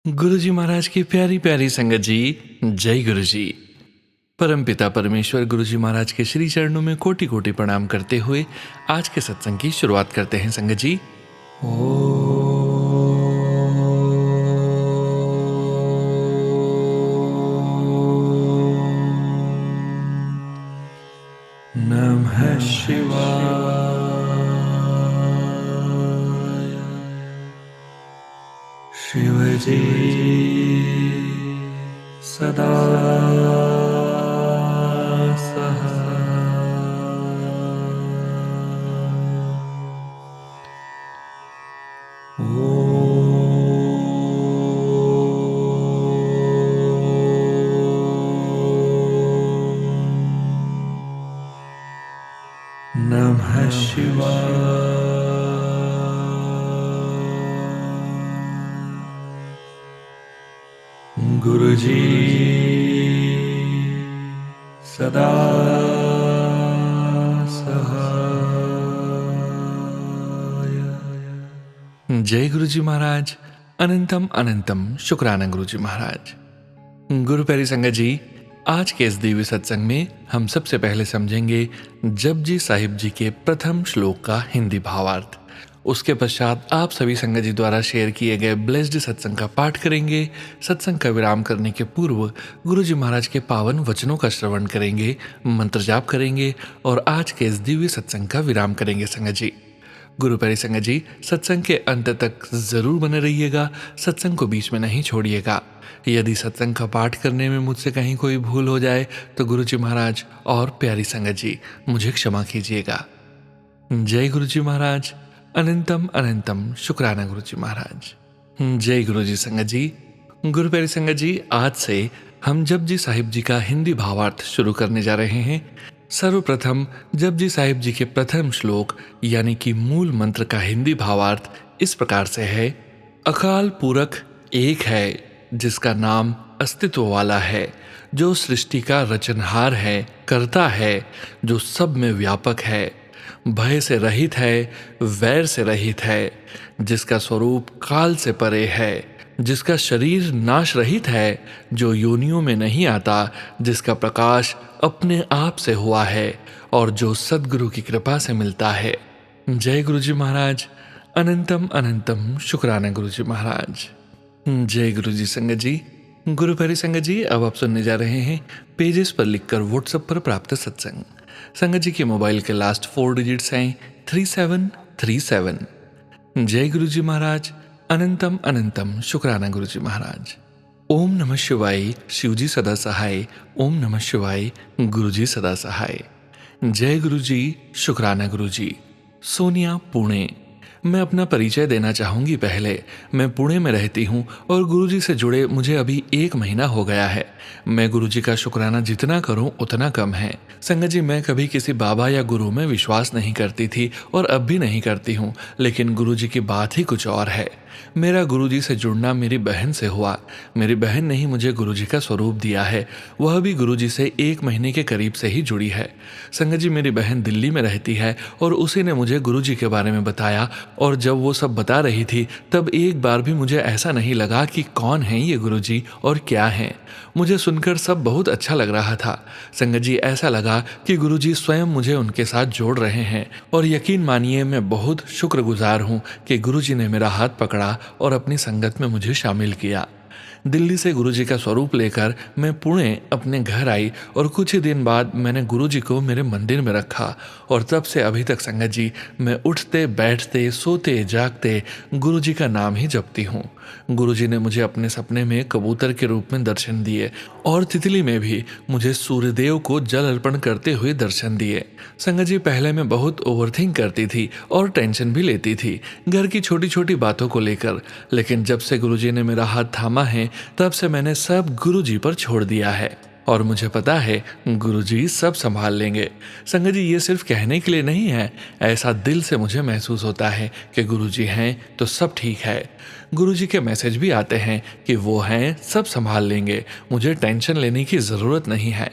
गुरुजी महाराज की प्यारी प्यारी संगत जी, जय गुरुजी। परमपिता परमेश्वर गुरुजी महाराज के श्री चरणों में कोटि कोटि प्रणाम करते हुए आज के सत्संग की शुरुआत करते हैं संगत जी। नमः शिवाय। शिवजी सदा सहाय। नमः शिवाय। गुरुजी सदा सहाय। जय गुरुजी महाराज। अनंतम अनंतम शुक्राना गुरुजी महाराज। गुरु प्यारी संगत जी, आज के इस दिव्य सत्संग में हम सबसे पहले समझेंगे जपजी साहिब जी के प्रथम श्लोक का हिंदी भावार्थ। उसके पश्चात आप सभी संगत जी द्वारा शेयर किए गए ब्लेस्ड सत्संग का पाठ करेंगे। सत्संग का विराम करने के पूर्व गुरुजी महाराज के पावन वचनों का श्रवण करेंगे, मंत्र जाप करेंगे और आज के इस दिव्य सत्संग का विराम करेंगे संगत जी। गुरु प्यारी संगत जी, सत्संग के अंत तक जरूर बने रहिएगा, सत्संग को बीच में नहीं छोड़िएगा। यदि सत्संग का पाठ करने में मुझसे कहीं कोई भूल हो जाए तो गुरुजी महाराज और प्यारी संगत जी मुझे क्षमा कीजिएगा। जय गुरुजी महाराज। अनंतम अनंतम शुक्राना गुरुजी महाराज। जय गुरुजी संगत जी। गुरु प्यारी संगत जी, आज से हम जपजी साहिब जी का हिंदी भावार्थ शुरू करने जा रहे हैं। सर्वप्रथम जपजी साहिब जी के प्रथम श्लोक यानी कि मूल मंत्र का हिंदी भावार्थ इस प्रकार से है। अकाल पूरक एक है जिसका नाम अस्तित्व वाला है, जो सृष्टि का रचनहार है, करता है, जो सब में व्यापक है, भय से रहित है, वैर से रहित है, जिसका स्वरूप काल से परे है, जिसका शरीर नाश रहित है, जो योनियों में नहीं आता, जिसका प्रकाश अपने आप से हुआ है और जो सद्गुरु की कृपा से मिलता है। जय गुरुजी महाराज। अनंतम अनंतम शुक्राना गुरुजी महाराज। जय गुरुजी संगत जी। गुरु प्यारी संगत जी, अब आप सुनने जा रहे हैं पेजेस पर लिखकर व्हाट्सएप पर प्राप्त सत्संग। संगत जी के मोबाइल के लास्ट 4 डिजिट्स हैं 3737। जय गुरुजी महाराज। अनंतम अनंतम शुक्राना गुरुजी महाराज। ओम नमः शिवाय। शिवजी सदा सहाय। ओम नमः शिवाय। गुरुजी सदा सहाय। जय गुरुजी। शुक्राना गुरुजी। सोनिया, पुणे। मैं अपना परिचय देना चाहूँगी। पहले मैं पुणे में रहती हूँ और गुरुजी से जुड़े मुझे अभी 1 महीना हो गया है। मैं गुरुजी का शुक्राना जितना करूँ उतना कम है। संगत जी, मैं कभी किसी बाबा या गुरु में विश्वास नहीं करती थी और अब भी नहीं करती हूँ, लेकिन गुरुजी की बात ही कुछ और है। मेरा गुरुजी से जुड़ना मेरी बहन से हुआ। मेरी बहन ने ही मुझे गुरुजी का स्वरूप दिया है, वह भी गुरुजी से 1 महीने के करीब से ही जुड़ी है। संगत जी, मेरी बहन दिल्ली में रहती है और उसी ने मुझे गुरुजी के बारे में बताया और जब वो सब बता रही थी तब एक बार भी मुझे ऐसा नहीं लगा कि कौन है ये गुरुजी और क्या हैं। मुझे सुनकर सब बहुत अच्छा लग रहा था। संगत जी, ऐसा लगा कि गुरुजी स्वयं मुझे उनके साथ जोड़ रहे हैं और यकीन मानिए मैं बहुत शुक्रगुजार हूँ कि गुरुजी ने मेरा हाथ पकड़ा और अपनी संगत में मुझे शामिल किया। दिल्ली से गुरुजी का स्वरूप लेकर मैं पुणे अपने घर आई और कुछ ही दिन बाद मैंने गुरुजी को मेरे मंदिर में रखा और तब से अभी तक संगत जी मैं उठते बैठते सोते जागते गुरुजी का नाम ही जपती हूँ। गुरुजी ने मुझे अपने सपने में कबूतर के रूप में दर्शन दिए और तितली में भी मुझे सूर्यदेव को जल अर्पण करते हुए दर्शन दिए। संगत जी, पहले मैं बहुत ओवरथिंक करती थी और टेंशन भी लेती थी घर की छोटी छोटी बातों को लेकर, लेकिन जब से गुरुजी ने मेरा हाथ थामा है तब से मैंने सब गुरुजी पर छोड़ दिया है और मुझे पता है गुरुजी सब संभाल लेंगे। संगत जी, ये सिर्फ कहने के लिए नहीं है, ऐसा दिल से मुझे महसूस होता है कि गुरुजी हैं तो सब ठीक है। गुरुजी के मैसेज भी आते हैं कि वो हैं, सब संभाल लेंगे, मुझे टेंशन लेने की ज़रूरत नहीं है।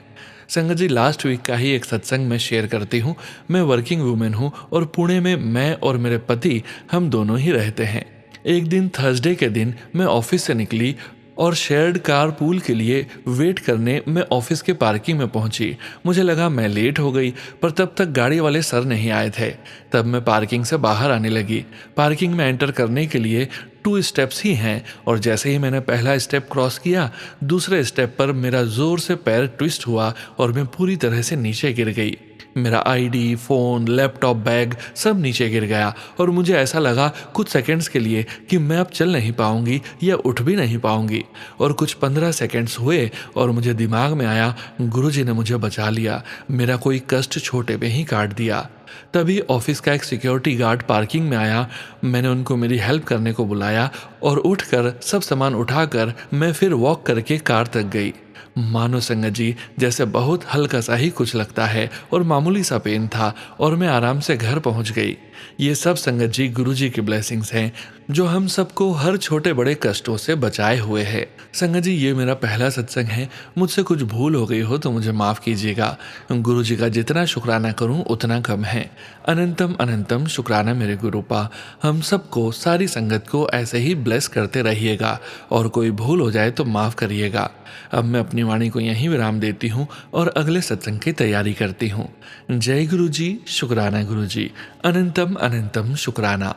संगत जी, लास्ट वीक का ही एक सत्संग में शेयर करती हूँ। मैं वर्किंग वूमेन हूँ और पुणे में मैं और मेरे पति हम दोनों ही रहते हैं। एक दिन थर्सडे के दिन मैं ऑफिस से निकली और शेयर्ड कार पूल के लिए वेट करने मैं ऑफिस के पार्किंग में पहुंची। मुझे लगा मैं लेट हो गई, पर तब तक गाड़ी वाले सर नहीं आए थे। तब मैं पार्किंग से बाहर आने लगी। पार्किंग में एंटर करने के लिए 2 स्टेप्स ही हैं और जैसे ही मैंने पहला स्टेप क्रॉस किया, दूसरे स्टेप पर मेरा जोर से पैर ट्विस्ट हुआ और मैं पूरी तरह से नीचे गिर गई। मेरा आईडी, फ़ोन, लैपटॉप, बैग सब नीचे गिर गया और मुझे ऐसा लगा कुछ सेकंड्स के लिए कि मैं अब चल नहीं पाऊंगी या उठ भी नहीं पाऊंगी। और कुछ 15 सेकंड्स हुए और मुझे दिमाग में आया, गुरुजी ने मुझे बचा लिया, मेरा कोई कष्ट छोटे पे ही काट दिया। तभी ऑफिस का एक सिक्योरिटी गार्ड पार्किंग में आया। मैंने उनको मेरी हेल्प करने को बुलाया और उठकर सब सामान उठाकर मैं फिर वॉक करके कार तक गई। मानो संगत जी जैसे बहुत हल्का सा ही कुछ लगता है और मामूली सा पेन था और मैं आराम से घर पहुंच गई। ये सब संगत जी गुरुजी की ब्लेसिंग्स हैं जो हम सबको हर छोटे बड़े कष्टों से बचाए हुए है। संगत जी ये मेरा पहला सत्संग है, मुझसे कुछ भूल हो गई हो तो मुझे माफ़ कीजिएगा। गुरुजी का जितना शुक्राना करूं उतना कम है। अनंतम अनंतम शुक्राना मेरे गुरुपा। हम सबको, सारी संगत को ऐसे ही ब्लेस करते रहिएगा और कोई भूल हो जाए तो माफ़ करिएगा। अब मैं अपनी वाणी को यहीं विराम देती हूँ और अगले सत्संग की तैयारी करती हूँ। जय गुरु जी, शुक्राना गुरु जी, अनंतम अनंतम शुक्राना।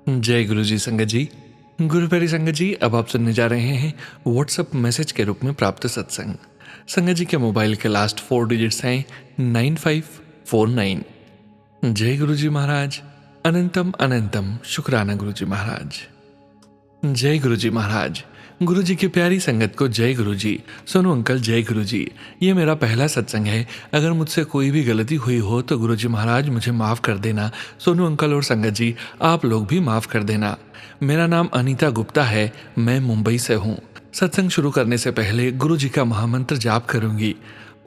जय गुरु जी संगत जी। गुरु प्यारी संगत जी, अब आप सुनने जा रहे हैं व्हाट्सएप मैसेज के रूप में प्राप्त सत्संग। संगत जी के मोबाइल के लास्ट 4 डिजिट्स हैं 9549। जय गुरु जी महाराज, अनंतम अनंतम शुक्राना गुरु जी महाराज। जय गुरु जी महाराज। गुरु जी की प्यारी संगत को जय गुरु जी। सोनू अंकल जय गुरु जी। ये मेरा पहला सत्संग है, अगर मुझसे कोई भी गलती हुई हो तो गुरु जी महाराज मुझे माफ़ कर देना। सोनू अंकल और संगत जी आप लोग भी माफ़ कर देना। मेरा नाम अनीता गुप्ता है, मैं मुंबई से हूँ। सत्संग शुरू करने से पहले गुरु जी का महामंत्र जाप करूंगी।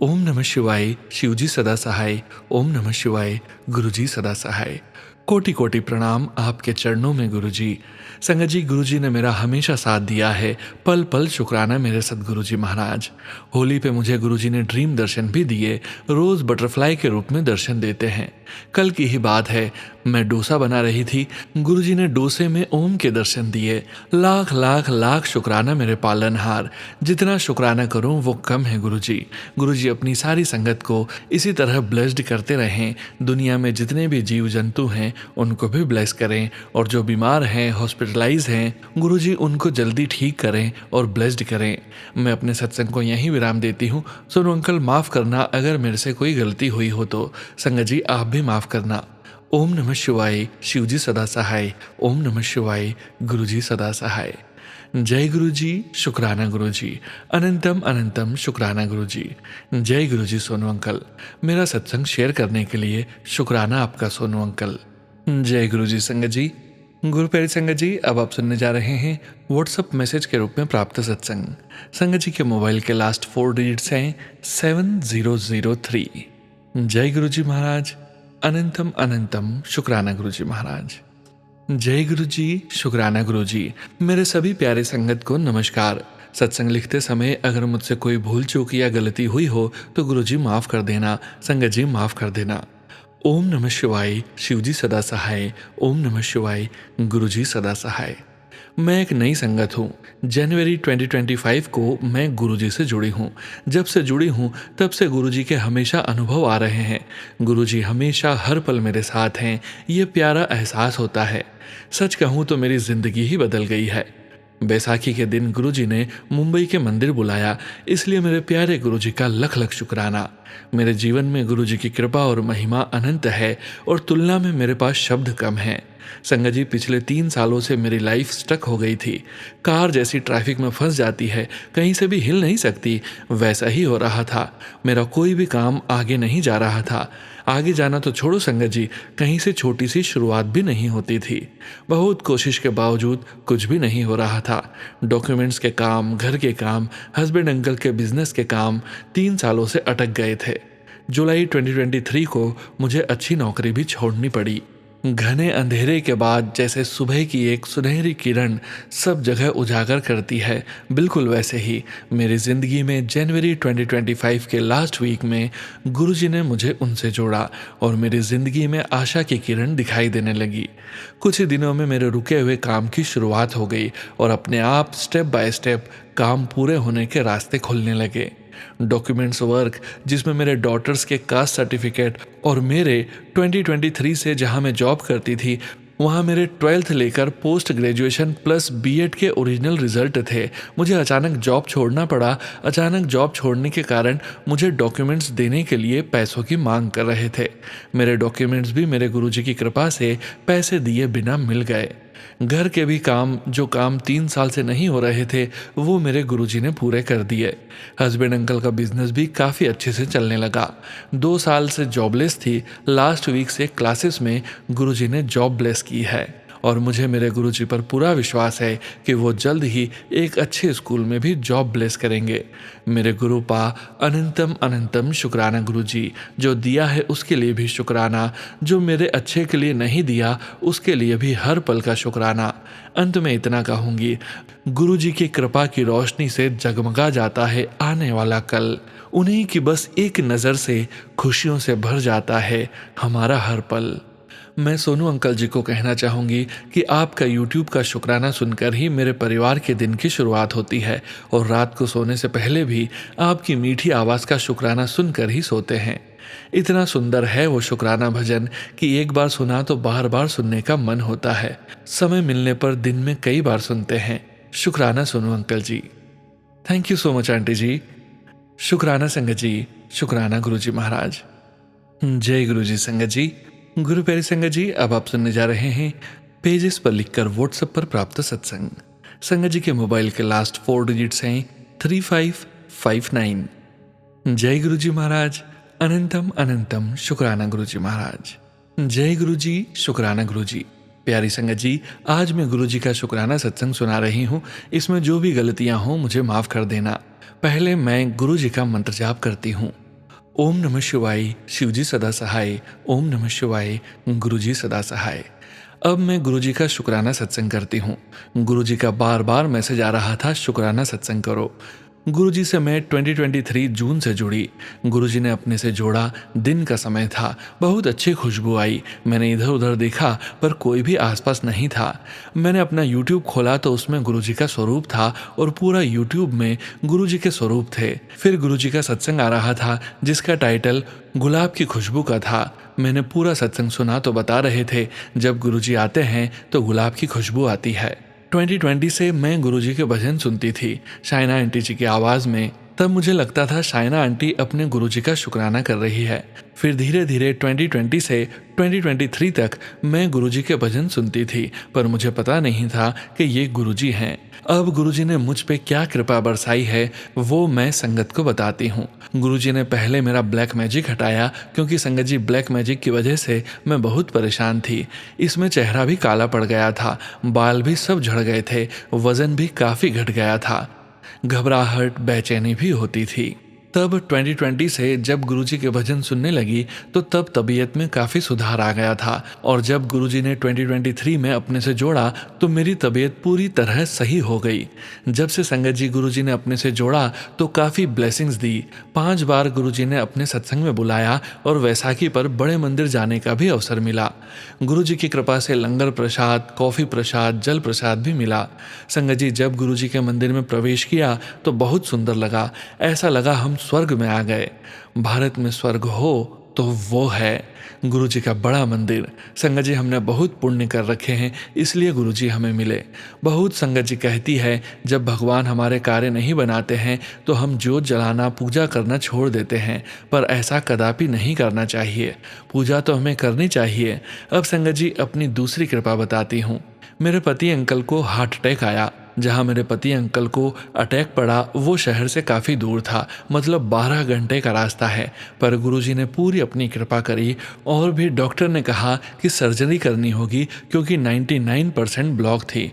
ओम नमः शिवाय, शिवजी सदा सहाय। ओम नमः शिवाय, गुरु जी सदा सहाय। कोटि कोटि प्रणाम आपके चरणों में गुरु जी। संगत जी गुरु जी ने मेरा हमेशा साथ दिया है, पल पल शुक्राना मेरे सदगुरु जी महाराज। होली पे मुझे गुरु जी ने ड्रीम दर्शन भी दिए, रोज़ बटरफ्लाई के रूप में दर्शन देते हैं। कल की ही बात है, मैं डोसा बना रही थी, गुरु जी ने डोसे में ओम के दर्शन दिए। लाख लाख लाख शुक्राना मेरे पालनहार। जितना शुक्राना करूं वो कम है गुरु जी। गुरु जी अपनी सारी संगत को इसी तरह ब्लेस्ड करते रहें। दुनिया में जितने भी जीव जंतु हैं उनको भी ब्लेस करें और जो बीमार हैं, हॉस्पिटलाइज हैं, गुरु जी उनको जल्दी ठीक करें और ब्लेस्ड करें। मैं अपने सत्संग को यहीं विराम देती हूँ। सोनू अंकल माफ़ करना अगर मेरे से कोई गलती हुई हो तो। संगत जी आप भी माफ़ करना। ओम नमः शिवाय, शिवजी सदा सहाय। ओम नमः शिवाय, गुरु जी सदा सहाय। जय गुरु जी, शुक्राना गुरु जी, अनंतम अनंतम शुक्राना गुरु जी। जय गुरु जी सोनू अंकल। मेरा सत्संग शेयर करने के लिए शुक्राना आपका सोनू अंकल। जय गुरु जी संगत जी। गुरु प्यारी संगत जी, अब आप सुनने जा रहे हैं व्हाट्सएप मैसेज के रूप में प्राप्त सत्संग। संगत जी के मोबाइल के लास्ट 4 डिजिट्स हैं 7003। जय गुरु जी महाराज, अनंतम अनंतम शुक्राना गुरु जी महाराज। जय गुरु जी, शुक्राना गुरु जी। मेरे सभी प्यारे संगत को नमस्कार। सत्संग लिखते समय अगर मुझसे कोई भूल चूक या गलती हुई हो तो गुरु जी माफ़ कर देना, संगत जी माफ़ कर देना। ओम नमः शिवाय, शिवजी सदा सहाय। ओम नमः शिवाय, गुरु जी सदा सहाय। मैं एक नई संगत हूँ। जनवरी 2025 को मैं गुरुजी से जुड़ी हूँ। जब से जुड़ी हूँ तब से गुरुजी के हमेशा अनुभव आ रहे हैं। गुरुजी हमेशा हर पल मेरे साथ हैं। ये प्यारा एहसास होता है। सच कहूँ तो मेरी ज़िंदगी ही बदल गई है। बैसाखी के दिन गुरुजी ने मुंबई के मंदिर बुलाया, इसलिए मेरे प्यारे गुरुजी का लख लख शुक्राना। मेरे जीवन में गुरुजी की कृपा और महिमा अनंत है और तुलना में मेरे पास शब्द कम हैं। संगत जी पिछले 3 सालों से मेरी लाइफ स्टक हो गई थी। कार जैसी ट्रैफिक में फंस जाती है, कहीं से भी हिल नहीं सकती, वैसा ही हो रहा था। मेरा कोई भी काम आगे नहीं जा रहा था। आगे जाना तो छोड़ो संगत जी, कहीं से छोटी सी शुरुआत भी नहीं होती थी। बहुत कोशिश के बावजूद कुछ भी नहीं हो रहा था। डॉक्यूमेंट्स के काम, घर के काम, हस्बैंड अंकल के बिजनेस के काम 3 सालों से अटक गए थे। जुलाई 2023 को मुझे अच्छी नौकरी भी छोड़नी पड़ी। घने अंधेरे के बाद जैसे सुबह की एक सुनहरी किरण सब जगह उजागर करती है, बिल्कुल वैसे ही मेरी ज़िंदगी में जनवरी 2025 के लास्ट वीक में गुरुजी ने मुझे उनसे जोड़ा और मेरी ज़िंदगी में आशा की किरण दिखाई देने लगी। कुछ ही दिनों में मेरे रुके हुए काम की शुरुआत हो गई और अपने आप स्टेप बाय स्टेप काम पूरे होने के रास्ते खुलने लगे। डॉक्यूमेंट्स वर्क जिसमें मेरे डॉटर्स के कास्ट सर्टिफिकेट और मेरे 2023 से जहां मैं जॉब करती थी वहाँ मेरे 12th लेकर पोस्ट ग्रेजुएशन प्लस बीएड के ओरिजिनल रिजल्ट थे। मुझे अचानक जॉब छोड़ना पड़ा। अचानक जॉब छोड़ने के कारण मुझे डॉक्यूमेंट्स देने के लिए पैसों की मांग कर रहे थे। मेरे डॉक्यूमेंट्स भी मेरे गुरुजी की कृपा से पैसे दिए बिना मिल गए। घर के भी काम जो काम 3 साल से नहीं हो रहे थे वो मेरे गुरुजी ने पूरे कर दिए। हस्बैंड अंकल का बिजनेस भी काफ़ी अच्छे से चलने लगा। 2 साल से जॉबलेस थी। लास्ट वीक से क्लासेस में गुरुजी ने जॉब ब्लेस की है और मुझे मेरे गुरुजी पर पूरा विश्वास है कि वो जल्द ही एक अच्छे स्कूल में भी जॉब ब्लेस करेंगे। मेरे गुरु पा अनंतम अनंतम शुक्राना गुरुजी, जो दिया है उसके लिए भी शुक्राना, जो मेरे अच्छे के लिए नहीं दिया उसके लिए भी हर पल का शुक्राना। अंत में इतना कहूँगी, गुरुजी की कृपा की रोशनी से जगमगा जाता है आने वाला कल। उन्हीं की बस एक नज़र से खुशियों से भर जाता है हमारा हर पल। मैं सोनू अंकल जी को कहना चाहूँगी कि आपका YouTube का शुक्राना सुनकर ही मेरे परिवार के दिन की शुरुआत होती है और रात को सोने से पहले भी आपकी मीठी आवाज़ का शुक्राना सुनकर ही सोते हैं। इतना सुंदर है वो शुक्राना भजन कि एक बार सुना तो बार बार सुनने का मन होता है। समय मिलने पर दिन में कई बार सुनते हैं। शुक्राना Sonu uncle ji. Thank you so much aunty ji. शुक्राना संगत जी। शुक्राना गुरुजी महाराज। जय गुरुजी संगत जी। गुरु प्यारी संगत जी, अब आप सुनने जा रहे हैं पेजेस पर लिखकर व्हाट्सएप पर प्राप्त सत्संग। संगत जी के मोबाइल के लास्ट 4 डिजिट्स हैं 3559। जय गुरुजी महाराज। अनंतम अनंतम शुक्राना गुरुजी महाराज। जय गुरुजी। शुक्राना गुरुजी। प्यारी संगत जी, आज मैं गुरुजी का शुक्राना सत्संग सुना रही हूँ। इसमें जो भी गलतियाँ हों मुझे माफ़ कर देना। पहले मैं गुरुजी का मंत्र जाप करती हूँ। ओम नमः शिवाय, शिवजी सदा सहाय। ओम नमः शिवाय, गुरुजी सदा सहाय। अब मैं गुरुजी का शुक्राना सत्संग करती हूँ। गुरुजी का बार बार मैसेज आ रहा था, शुक्राना सत्संग करो। गुरुजी से मैं 2023 जून से जुड़ी। गुरुजी ने अपने से जोड़ा। दिन का समय था, बहुत अच्छी खुशबू आई। मैंने इधर उधर देखा पर कोई भी आसपास नहीं था। मैंने अपना YouTube खोला तो उसमें गुरुजी का स्वरूप था और पूरा YouTube में गुरुजी के स्वरूप थे। फिर गुरुजी का सत्संग आ रहा था जिसका टाइटल गुलाब की खुशबू का था। मैंने पूरा सत्संग सुना तो बता रहे थे जब गुरुजी आते हैं तो गुलाब की खुशबू आती है। 2020 से मैं गुरुजी के भजन सुनती थी शाइना आंटी जी की आवाज़ में। तब मुझे लगता था शाइना आंटी अपने गुरुजी का शुक्राना कर रही है। फिर धीरे धीरे 2020 से 2023 तक मैं गुरुजी के भजन सुनती थी पर मुझे पता नहीं था कि ये गुरुजी हैं। अब गुरुजी ने मुझ पे क्या कृपा बरसाई है वो मैं संगत को बताती हूँ। गुरुजी ने पहले मेरा ब्लैक मैजिक हटाया क्योंकि संगत जी ब्लैक मैजिक की वजह से मैं बहुत परेशान थी। इसमें चेहरा भी काला पड़ गया था, बाल भी सब झड़ गए थे, वजन भी काफ़ी घट गया था, घबराहट बेचैनी भी होती थी। तब 2020 से जब गुरुजी के भजन सुनने लगी तो तब तबीयत में काफ़ी सुधार आ गया था और जब गुरुजी ने 2023 में अपने से जोड़ा तो मेरी तबीयत पूरी तरह सही हो गई। जब से संगत जी गुरुजी ने अपने से जोड़ा तो काफ़ी ब्लेसिंग्स दी। 5 बार गुरुजी ने अपने सत्संग में बुलाया और वैसाखी पर बड़े मंदिर जाने का भी अवसर मिला। गुरुजी की कृपा से लंगर प्रसाद, कॉफ़ी प्रसाद, जल प्रसाद भी मिला। संगत जी जब गुरुजी के मंदिर में प्रवेश किया तो बहुत सुंदर लगा। ऐसा लगा हम स्वर्ग में आ गए। भारत में स्वर्ग हो तो वो है गुरुजी का बड़ा मंदिर। संगत जी हमने बहुत पुण्य कर रखे हैं इसलिए गुरुजी हमें मिले। बहुत संगत जी कहती है जब भगवान हमारे कार्य नहीं बनाते हैं तो हम ज्योत जलाना पूजा करना छोड़ देते हैं, पर ऐसा कदापि नहीं करना चाहिए। पूजा तो हमें करनी चाहिए। अब संगत जी अपनी दूसरी कृपा बताती हूँ। मेरे पति अंकल को हार्ट अटैक आया। जहाँ मेरे पति अंकल को अटैक पड़ा वो शहर से काफ़ी दूर था, मतलब 12 घंटे का रास्ता है। पर गुरुजी ने पूरी अपनी कृपा करी और भी डॉक्टर ने कहा कि सर्जरी करनी होगी क्योंकि 99% ब्लॉक थी।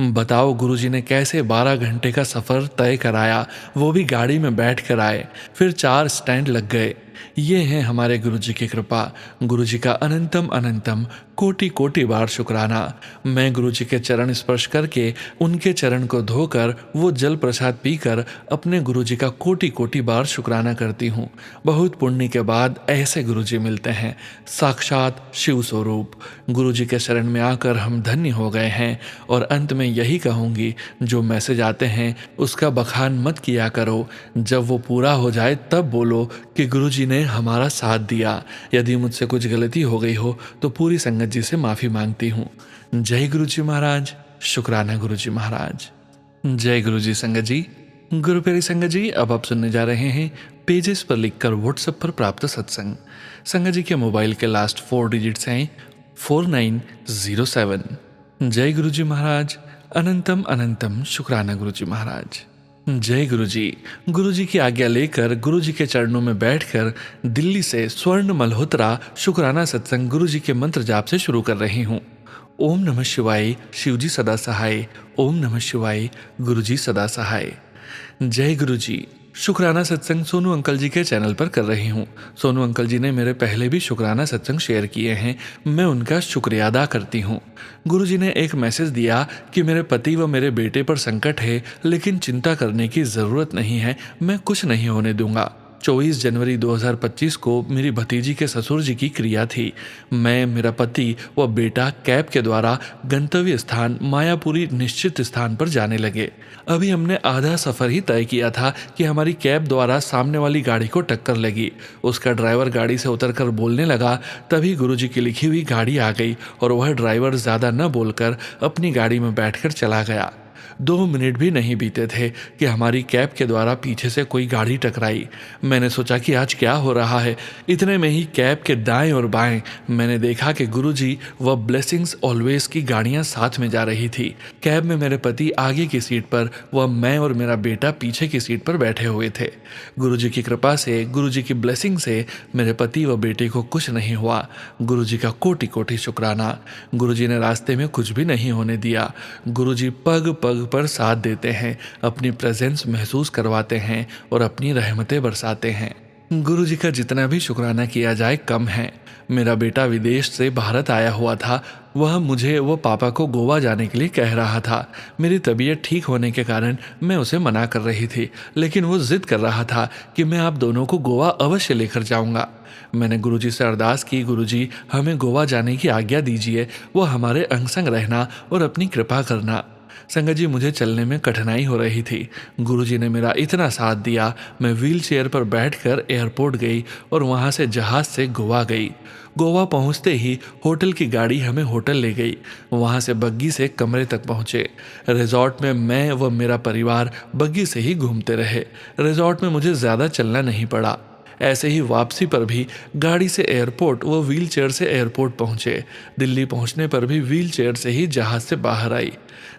बताओ गुरुजी ने कैसे 12 घंटे का सफ़र तय कराया, वो भी गाड़ी में बैठ कर आए। फिर 4 स्टैंड लग गए। ये है हमारे गुरु जी की कृपा। गुरु जी का अनंतम अनंतम कोटि कोटि बार शुक्राना। मैं गुरु जी के चरण स्पर्श करके, उनके चरण को धोकर, वो जल प्रसाद पीकर अपने गुरु जी का कोटि कोटि बार शुक्राना करती हूँ। बहुत पुण्य के बाद ऐसे गुरु जी मिलते हैं, साक्षात शिव स्वरूप। गुरु जी के शरण में आकर हम धन्य हो गए हैं। और अंत में यही कहूँगी, जो मैसेज आते हैं उसका बखान मत किया करो। जब वो पूरा हो जाए तब बोलो कि गुरु जी ने हमारा साथ दिया। यदि मुझसे कुछ गलती हो गई हो तो पूरी संगत जी से माफ़ी मांगती हूँ। जय गुरु जी महाराज। शुक्राना गुरु जी महाराज। जय गुरु जी संगत जी। गुरु प्यारी संगत जी, अब आप सुनने जा रहे हैं पेजेस पर लिखकर व्हाट्सएप पर प्राप्त सत्संग। संगत जी के मोबाइल के लास्ट 4 डिजिट्स हैं 4907। जय गुरु जी महाराज। अनंतम अनंतम शुक्राना गुरु जी महाराज। जय गुरु जी। गुरु जी की आज्ञा लेकर गुरु जी के चरणों में बैठकर दिल्ली से स्वर्ण मल्होत्रा शुक्राना सत्संग गुरु जी के मंत्र जाप से शुरू कर रही हूँ। ओम नमः शिवाय, शिव जी सदा सहाय। ओम नमः शिवाय, गुरु जी सदा सहाय। जय गुरु जी। शुक्राना सत्संग सोनू अंकल जी के चैनल पर कर रही हूँ। सोनू अंकल जी ने मेरे पहले भी शुक्राना सत्संग शेयर किए हैं, मैं उनका शुक्रिया अदा करती हूँ। गुरु जी ने एक मैसेज दिया कि मेरे पति व मेरे बेटे पर संकट है, लेकिन चिंता करने की ज़रूरत नहीं है, मैं कुछ नहीं होने दूंगा। 24 जनवरी 2025 को मेरी भतीजी के ससुर जी की क्रिया थी। मैं, मेरा पति व बेटा कैब के द्वारा गंतव्य स्थान मायापुरी निश्चित स्थान पर जाने लगे। अभी हमने आधा सफ़र ही तय किया था कि हमारी कैब द्वारा सामने वाली गाड़ी को टक्कर लगी। उसका ड्राइवर गाड़ी से उतरकर बोलने लगा, तभी गुरुजी की लिखी हुई गाड़ी आ गई और वह ड्राइवर ज़्यादा न बोलकर अपनी गाड़ी में बैठकर चला गया। 2 मिनट भी नहीं बीते थे कि हमारी कैब के द्वारा पीछे से कोई गाड़ी टकराई। मैंने सोचा कि आज क्या हो रहा है। इतने में ही कैब के दाएं और बाएं मैंने देखा कि गुरुजी व ब्लेसिंग्स ऑलवेज की गाड़ियां साथ में जा रही थी। कैब में मेरे पति आगे की सीट पर व मैं और मेरा बेटा पीछे की सीट पर बैठे हुए थे। गुरुजी की कृपा से, गुरुजी की ब्लेसिंग से मेरे पति व बेटे को कुछ नहीं हुआ। गुरुजी का कोटि कोटि शुक्राना। गुरुजी ने रास्ते में कुछ भी नहीं होने दिया। गुरुजी पग पग पर साथ देते हैं, अपनी प्रेजेंस महसूस करवाते हैं और अपनी रहमतें बरसाते हैं। गुरु जी का जितना भी शुक्राना किया जाए कम है। मेरा बेटा विदेश से भारत आया हुआ था। वह मुझे व पापा को गोवा जाने के लिए कह रहा था। मेरी तबीयत ठीक होने के कारण मैं उसे मना कर रही थी, लेकिन वो जिद कर रहा था कि मैं आप दोनों को गोवा अवश्य लेकर जाऊंगा। मैंने गुरुजी से अरदास की, गुरुजी हमें गोवा जाने की आज्ञा दीजिए, वो हमारे अंग संग रहना और अपनी कृपा करना। संगत जी, मुझे चलने में कठिनाई हो रही थी। गुरुजी ने मेरा इतना साथ दिया, मैं व्हील चेयर पर बैठकर एयरपोर्ट गई और वहाँ से जहाज़ से गोवा गई। गोवा पहुँचते ही होटल की गाड़ी हमें होटल ले गई। वहाँ से बग्गी से कमरे तक पहुँचे। रिजॉर्ट में मैं व मेरा परिवार बग्गी से ही घूमते रहे। रिजॉर्ट में मुझे ज़्यादा चलना नहीं पड़ा। ऐसे ही वापसी पर भी गाड़ी से एयरपोर्ट व व्हील चेयर से एयरपोर्ट पहुँचे। दिल्ली पहुँचने पर भी व्हील चेयर से ही जहाज़ से बाहर आई।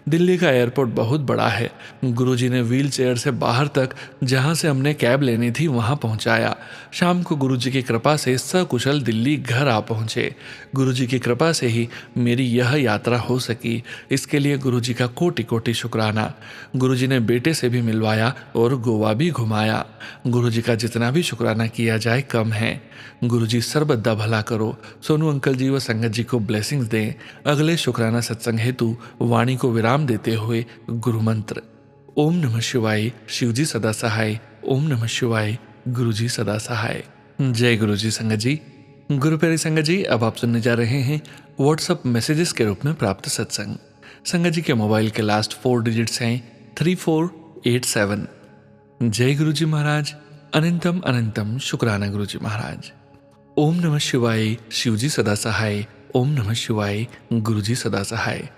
दिल्ली का एयरपोर्ट बहुत बड़ा है। गुरुजी ने व्हील चेयर से बाहर तक, जहाँ से हमने कैब लेनी थी, वहाँ पहुँचाया। शाम को गुरुजी की कृपा से सकुशल दिल्ली घर आ पहुँचे। गुरुजी की कृपा से ही मेरी यह यात्रा हो सकी। इसके लिए गुरुजी का कोटि कोटि शुक्राना। गुरुजी ने बेटे से भी मिलवाया और गोवा भी घुमाया। गुरुजी का जितना भी शुक्राना किया जाए कम है। गुरुजी सर्वदा भला करो। सोनू अंकल जी व संगत जी को ब्लेसिंग्स दें। अगले शुक्राना सत्संग हेतु वाणी को विराम देते हुए गुरु मंत्र। ओम नमः शिवाय, शिवजी सदा सहाय। ओम नमः शिवाय, गुरुजी सदा सहाय। जय गुरुजी संगत जी। गुरु प्यारी संगत जी, अब आप सुनने जा रहे हैं व्हाट्सएप मैसेजेस के रूप में प्राप्त सत्संग। संगत जी के मोबाइल के लास्ट 4 डिजिट्स हैं 3487। जय गुरुजी महाराज। अनंतम अनंतम शुक्राना गुरुजी महाराज। ओम नमः शिवाय, शिवजी सदा सहाय। ओम नमः शिवाय, गुरुजी सदा सहाय।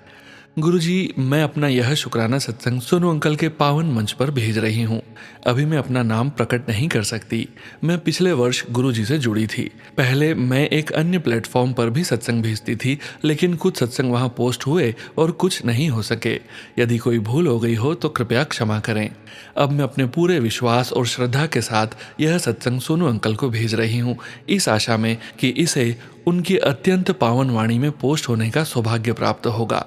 गुरुजी, मैं अपना यह शुक्राना सत्संग सोनू अंकल के पावन मंच पर भेज रही हूँ। अभी मैं अपना नाम प्रकट नहीं कर सकती। मैं पिछले वर्ष गुरुजी से जुड़ी थी। पहले मैं एक अन्य प्लेटफॉर्म पर भी सत्संग भेजती थी, लेकिन कुछ सत्संग वहाँ पोस्ट हुए और कुछ नहीं हो सके। यदि कोई भूल हो गई हो तो कृपया क्षमा करें। अब मैं अपने पूरे विश्वास और श्रद्धा के साथ यह सत्संग सोनू अंकल को भेज रही हूँ, इस आशा में कि इसे उनकी अत्यंत पावन वाणी में पोस्ट होने का सौभाग्य प्राप्त होगा।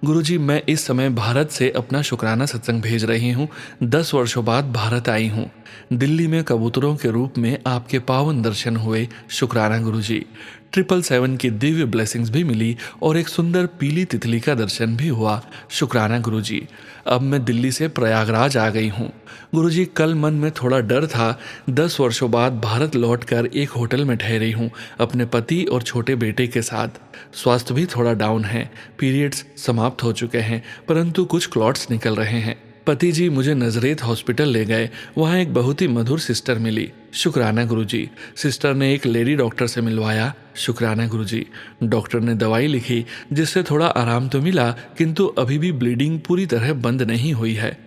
गुरुजी, मैं इस समय भारत से अपना शुक्राना सत्संग भेज रही हूँ। 10 वर्षों बाद भारत आई हूँ। दिल्ली में कबूतरों के रूप में आपके पावन दर्शन हुए, शुक्राना गुरुजी। 777 की दिव्य ब्लेसिंग्स भी मिली और एक सुंदर पीली तितली का दर्शन भी हुआ, शुक्राना गुरुजी। अब मैं दिल्ली से प्रयागराज आ गई हूँ। गुरुजी, कल मन में थोड़ा डर था। 10 वर्षों बाद भारत लौटकर एक होटल में ठहरी हूँ अपने पति और छोटे बेटे के साथ। स्वास्थ्य भी थोड़ा डाउन है, पीरियड्स समाप्त हो चुके हैं, परंतु कुछ क्लॉट्स निकल रहे हैं। पति जी मुझे नजरेत हॉस्पिटल ले गए। वहाँ एक बहुत ही मधुर सिस्टर मिली, शुक्राना गुरुजी। सिस्टर ने एक लेडी डॉक्टर से मिलवाया, शुक्राना गुरुजी। डॉक्टर ने दवाई लिखी जिससे थोड़ा आराम तो मिला, किंतु अभी भी ब्लीडिंग पूरी तरह बंद नहीं हुई है।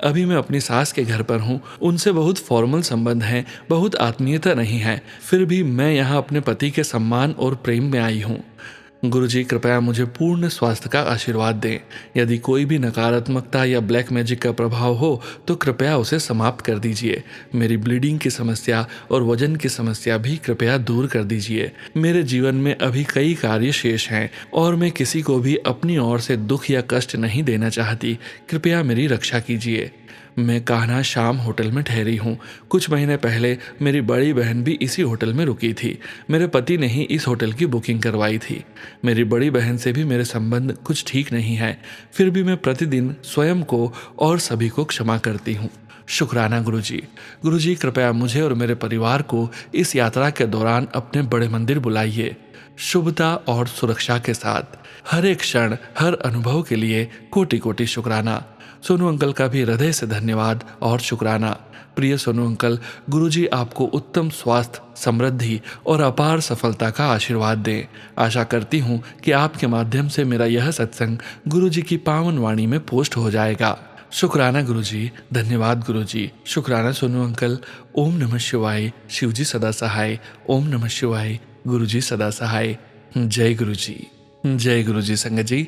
अभी मैं अपनी सास के घर पर हूँ। उनसे बहुत फॉर्मल संबंध हैं, बहुत आत्मीयता नहीं है। फिर भी मैं यहाँ अपने पति के सम्मान और प्रेम में आई हूँ। गुरुजी, कृपया मुझे पूर्ण स्वास्थ्य का आशीर्वाद दें। यदि कोई भी नकारात्मकता या ब्लैक मैजिक का प्रभाव हो तो कृपया उसे समाप्त कर दीजिए। मेरी ब्लीडिंग की समस्या और वजन की समस्या भी कृपया दूर कर दीजिए। मेरे जीवन में अभी कई कार्य शेष हैं और मैं किसी को भी अपनी ओर से दुख या कष्ट नहीं देना चाहती। कृपया मेरी रक्षा कीजिए। मैं कान्हा शाम होटल में ठहरी हूँ। कुछ महीने पहले मेरी बड़ी बहन भी इसी होटल में रुकी थी। मेरे पति ने ही इस होटल की बुकिंग करवाई थी। मेरी बड़ी बहन से भी मेरे संबंध कुछ ठीक नहीं है। फिर भी मैं प्रतिदिन स्वयं को और सभी को क्षमा करती हूँ, शुक्राना गुरुजी। गुरुजी, कृपया मुझे और मेरे परिवार को इस यात्रा के दौरान अपने बड़े मंदिर बुलाइए। शुभता और सुरक्षा के साथ। हर एक क्षण, हर अनुभव के लिए कोटि कोटि शुक्राना। सोनू अंकल का भी हृदय से धन्यवाद और शुक्राना। प्रिय सोनू अंकल, गुरुजी आपको उत्तम स्वास्थ्य, समृद्धि और अपार सफलता का आशीर्वाद दें। आशा करती हूँ कि आपके माध्यम से मेरा यह सत्संग गुरुजी की पावन वाणी में पोस्ट हो जाएगा। शुक्राना गुरुजी, धन्यवाद गुरुजी। शुक्राना सोनू अंकल। ओम नमः शिवाय। शिवजी सदा सहाय। ओम नमः शिवाय। गुरुजी सदा सहाय। जय गुरुजी। जय गुरुजी। संगत जी,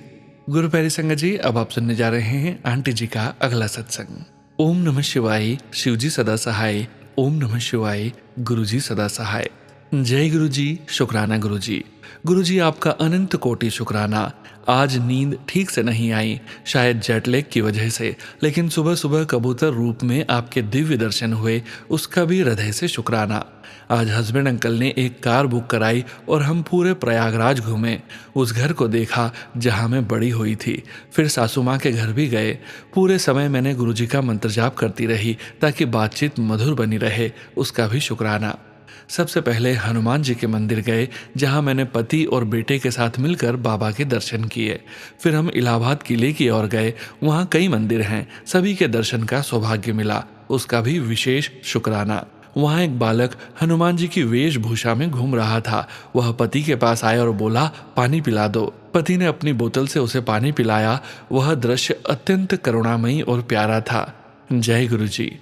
गुरु प्यारी संगत जी, अब आप सुनने जा रहे हैं आंटी जी का अगला सत्संग। ओम नमः शिवाय। शिवजी सदा सहाय। ओम नमः शिवाय। गुरुजी सदा सहाय। जय गुरुजी। शुक्राना गुरुजी। गुरुजी, आपका अनंत कोटि शुक्राना। आज नींद ठीक से नहीं आई, शायद जेटलैग की वजह से, लेकिन सुबह सुबह कबूतर रूप में आपके दिव्य दर्शन हुए, उसका भी हृदय से शुक्राना। आज हस्बैंड अंकल ने एक कार बुक कराई और हम पूरे प्रयागराज घूमे। उस घर को देखा जहाँ मैं बड़ी हुई थी। फिर सासू माँ के घर भी गए। पूरे समय मैंने गुरुजी का मंत्र जाप करती रही ताकि बातचीत मधुर बनी रहे, उसका भी शुक्राना। सबसे पहले हनुमान जी के मंदिर गए जहां मैंने पति और बेटे के साथ मिलकर बाबा के दर्शन किए। फिर हम इलाहाबाद किले की ओर गए। वहां कई मंदिर हैं, सभी के दर्शन का सौभाग्य मिला, उसका भी विशेष शुक्राना। वहां एक बालक हनुमान जी की वेशभूषा में घूम रहा था। वह पति के पास आया और बोला, पानी पिला दो। पति ने अपनी बोतल से उसे पानी पिलाया। वह दृश्य अत्यंत करुणामयी और प्यारा था। जय गुरुजी।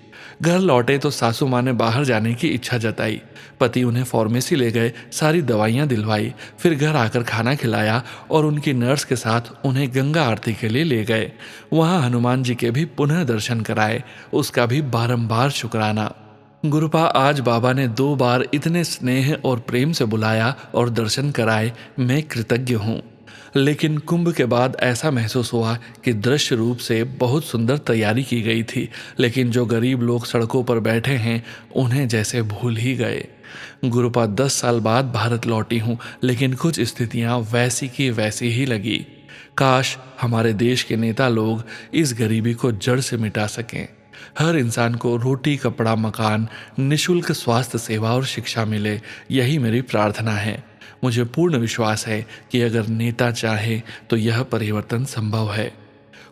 घर लौटे तो सासू माँ ने बाहर जाने की इच्छा जताई। पति उन्हें फार्मेसी ले गए, सारी दवाइयाँ दिलवाई। फिर घर आकर खाना खिलाया और उनकी नर्स के साथ उन्हें गंगा आरती के लिए ले गए। वहाँ हनुमान जी के भी पुनः दर्शन कराए, उसका भी बारंबार शुक्राना। गुरुपा, आज बाबा ने 2 बार इतने स्नेह और प्रेम से बुलाया और दर्शन कराए, मैं कृतज्ञ हूँ। लेकिन कुंभ के बाद ऐसा महसूस हुआ कि दृश्य रूप से बहुत सुंदर तैयारी की गई थी, लेकिन जो गरीब लोग सड़कों पर बैठे हैं उन्हें जैसे भूल ही गए। गुरुपा, 10 साल बाद भारत लौटी हूँ, लेकिन कुछ स्थितियाँ वैसी की वैसी ही लगी। काश हमारे देश के नेता लोग इस गरीबी को जड़ से मिटा सकें। हर इंसान को रोटी, कपड़ा, मकान, निशुल्क स्वास्थ्य सेवा और शिक्षा मिले, यही मेरी प्रार्थना है। मुझे पूर्ण विश्वास है कि अगर नेता चाहे तो यह परिवर्तन संभव है।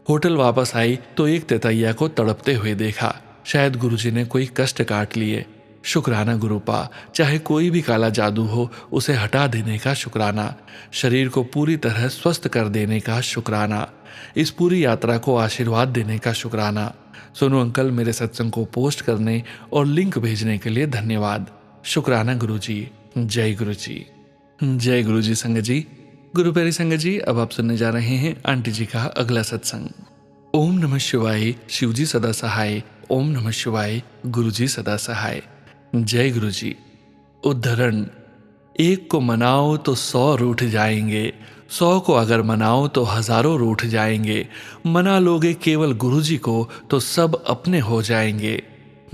होटल वापस आई तो एक तेतैया को तड़पते हुए देखा। शायद गुरुजी ने कोई कष्ट काट लिए। शुक्राना गुरुपा, चाहे कोई भी काला जादू हो उसे हटा देने का शुक्राना। शरीर को पूरी तरह स्वस्थ कर देने का शुक्राना। इस पूरी यात्रा को आशीर्वाद देने का शुक्राना। सोनू अंकल, मेरे सत्संग को पोस्ट करने और लिंक भेजने के लिए धन्यवाद। शुक्राना गुरुजी। जय गुरुजी। जय गुरुजी। संगत जी, गुरु प्यारी संगत जी, अब आप सुनने जा रहे हैं आंटी जी का अगला सत्संग। ओम नमः शिवाय। शिवजी सदा सहाय। ओम नमः शिवाय। गुरुजी सदा सहाय। जय गुरुजी। उद्धरण, एक को मनाओ तो 100 रूठ जाएंगे, 100 को अगर मनाओ तो हजारों रूठ जाएंगे, मना लोगे केवल गुरुजी को तो सब अपने हो जाएंगे।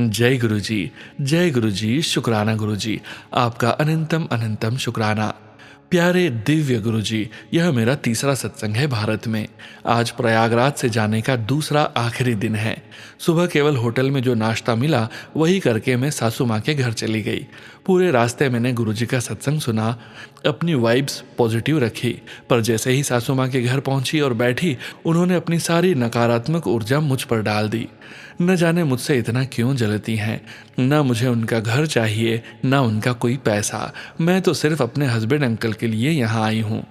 जय गुरुजी, जय गुरुजी, शुक्राना गुरुजी, आपका अनंतम अनंतम शुक्राना। प्यारे दिव्य गुरुजी, यह मेरा तीसरा सत्संग है भारत में। आज प्रयागराज से जाने का दूसरा आखिरी दिन है। सुबह केवल होटल में जो नाश्ता मिला वही करके मैं सासू माँ के घर चली गई। पूरे रास्ते मैंने गुरुजी का सत्संग सुना, अपनी वाइब्स पॉजिटिव रखी, पर जैसे ही सासू माँ के घर पहुंची और बैठी, उन्होंने अपनी सारी नकारात्मक ऊर्जा मुझ पर डाल दी। न जाने मुझसे इतना क्यों जलती हैं। न मुझे उनका घर चाहिए, न उनका कोई पैसा। मैं तो सिर्फ अपने हस्बैंड अंकल के लिए यहाँ आई हूँ।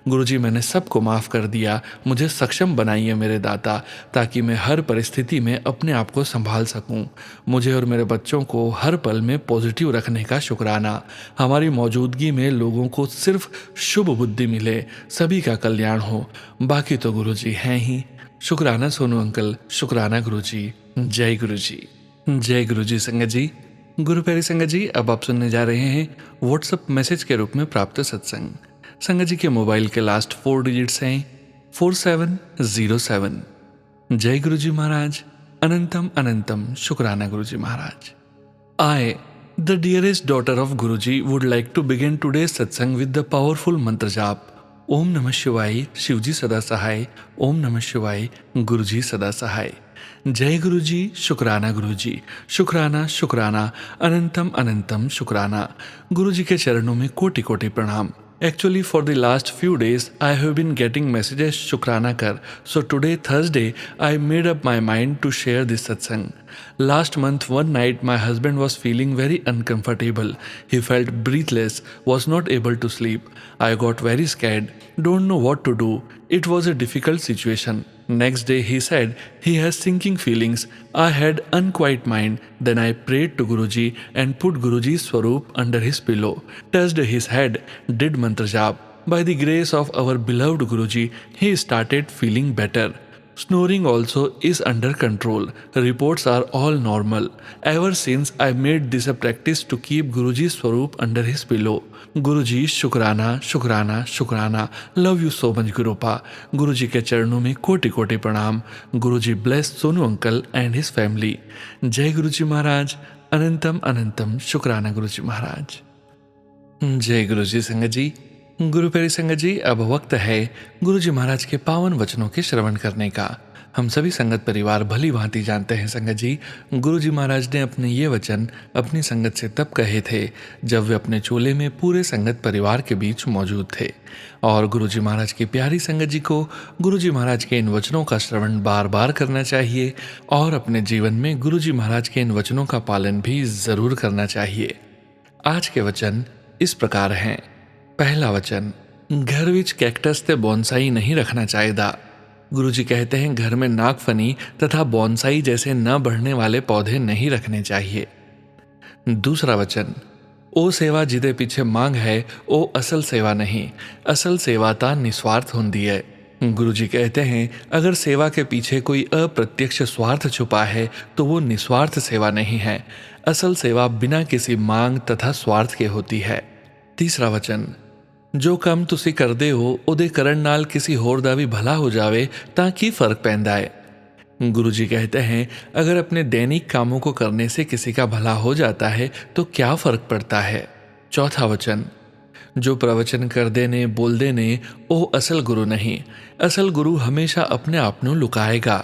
गुरुजी, मैंने सबको माफ़ कर दिया। मुझे सक्षम बनाइए मेरे दाता, ताकि मैं हर परिस्थिति में अपने आप को संभाल सकूं। मुझे और मेरे बच्चों को हर पल में पॉजिटिव रखने का शुक्राना। हमारी मौजूदगी में लोगों को सिर्फ शुभ बुद्धि मिले, सभी का कल्याण हो। बाकी तो गुरुजी हैं ही। शुक्राना सोनू अंकल, शुक्राना गुरुजी। जय गुरुजी। जय गुरुजी। संगत जी, गुरु प्यारी संगत जी, अब आप सुनने जा रहे हैं व्हाट्सएप मैसेज के रूप में प्राप्त सत्संग। संगत जी के मोबाइल के लास्ट 4 डिजिट्स हैं 4707। जय गुरुजी महाराज, अनंतम अनंतम शुक्राना गुरुजी महाराज। I, the dearest daughter of Guruji, would like to begin today's satsang with the powerful mantra jap. ओम नमः शिवाय, शिवजी सदा सहाय। ओम नमः शिवाय, गुरुजी सदा सहाय। जय गुरुजी, शुक्राना गुरुजी, शुक्राना शुक्राना, अनंतम अनंतम शुक्राना। गुरुजी के चरणों में कोटि कोटि प्रणाम। Actually, for the last few days, I have been getting messages Shukrana kar. So today, Thursday, I made up my mind to share this satsang. Last month, one night, my husband was feeling very uncomfortable. He felt breathless, was not able to sleep. I got very scared, don't know what to do. It was a difficult situation. Next day, he said he has sinking feelings. I had unquiet mind. Then I prayed to Guruji and put Guruji's swaroop under his pillow, touched his head, did mantra jap. By the grace of our beloved Guruji, he started feeling better. Snoring also is under control. Reports are all normal. Ever since I made this a practice to keep Guruji's swaroop under his pillow. गुरुजी शुक्राना शुक्राना शुक्राना। Love you so much गुरुपा। गुरुजी के चरणों में कोटि कोटि प्रणाम। Guruji bless Sonu uncle and his family. जय गुरुजी महाराज, अनंतम अनंतम शुक्राना गुरुजी महाराज। जय गुरुजी संगत जी, गुरु प्यारी संगत जी, अब वक्त है गुरुजी महाराज के पावन वचनों के श्रवण करने का। हम सभी संगत परिवार भली भांति जानते हैं संगत जी, गुरुजी महाराज ने अपने ये वचन अपनी संगत से तब कहे थे जब वे अपने चोले में पूरे संगत परिवार के बीच मौजूद थे। और गुरुजी महाराज की प्यारी संगत जी को गुरुजी महाराज के इन वचनों का श्रवण बार बार करना चाहिए और अपने जीवन में गुरुजी महाराज के इन वचनों का पालन भी जरूर करना चाहिए। आज के वचन इस प्रकार हैं। पहला वचन, घर विच कैक्टस ते बॉन्साई नहीं रखना चाहिए। गुरुजी कहते हैं घर में नागफनी तथा बॉन्साई जैसे न बढ़ने वाले पौधे नहीं रखने चाहिए। दूसरा वचन, ओ सेवा जिदे पीछे मांग है ओ असल सेवा नहीं, असल सेवा ता निस्वार्थ होंदी है। गुरुजी कहते हैं अगर सेवा के पीछे कोई अप्रत्यक्ष स्वार्थ छुपा है तो वो निस्वार्थ सेवा नहीं है। असल सेवा बिना किसी मांग तथा स्वार्थ के होती है। तीसरा वचन, जो काम तुसी करदे हो उदे करन नाल किसी होर दा भी भला हो जावे तां की फर्क पैंदा है। गुरुजी कहते हैं अगर अपने दैनिक कामों को करने से किसी का भला हो जाता है तो क्या फर्क पड़ता है। चौथा वचन, जो प्रवचन करदे ने बोलदे ने ओ असल गुरु नहीं, असल गुरु हमेशा अपने आप नूं लुकाएगा।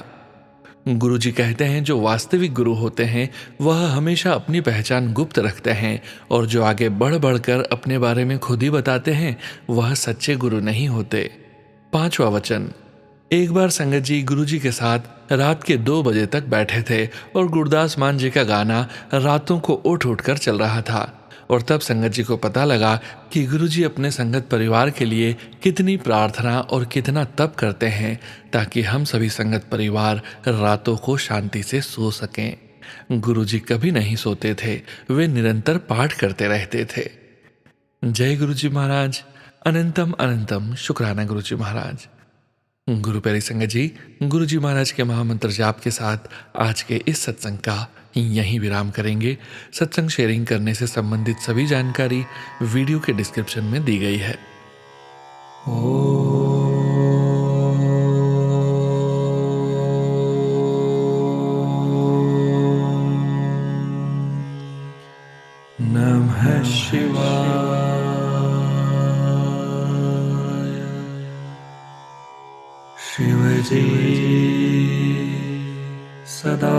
गुरुजी कहते हैं जो वास्तविक गुरु होते हैं वह हमेशा अपनी पहचान गुप्त रखते हैं और जो आगे बढ़ बढ़कर अपने बारे में खुद ही बताते हैं वह सच्चे गुरु नहीं होते। पांचवा वचन, एक बार संगत जी गुरुजी के साथ रात के 2 बजे तक बैठे थे और गुरदास मान जी का गाना रातों को उठ उठ कर चल रहा था और तब संगत जी को पता लगा कि गुरुजी अपने संगत परिवार के लिए कितनी प्रार्थना और कितना तप करते हैं ताकि हम सभी संगत परिवार रातों को शांति से सो सकें। गुरुजी कभी नहीं सोते थे, वे निरंतर पाठ करते रहते थे। जय गुरुजी महाराज, अनंतम अनंतम शुक्राना गुरुजी महाराज। गुरु प्यारी संगत जी, गुरुजी महाराज के महामंत्र जाप के साथ आज के इस सत्संग का यहीं विराम करेंगे। सत्संग शेयरिंग करने से संबंधित सभी जानकारी वीडियो के डिस्क्रिप्शन में दी गई है। से सदा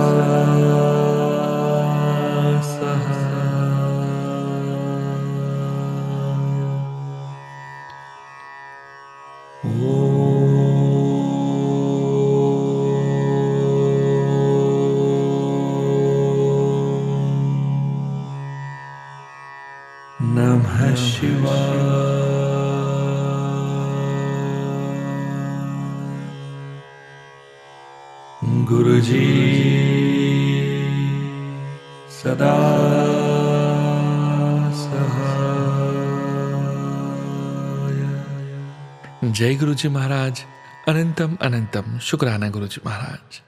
नमः शिवाय। गुरुजी सदा सहाय। जय गुरुजी महाराज। अनंतम अनंतम शुक्राना गुरुजी महाराज।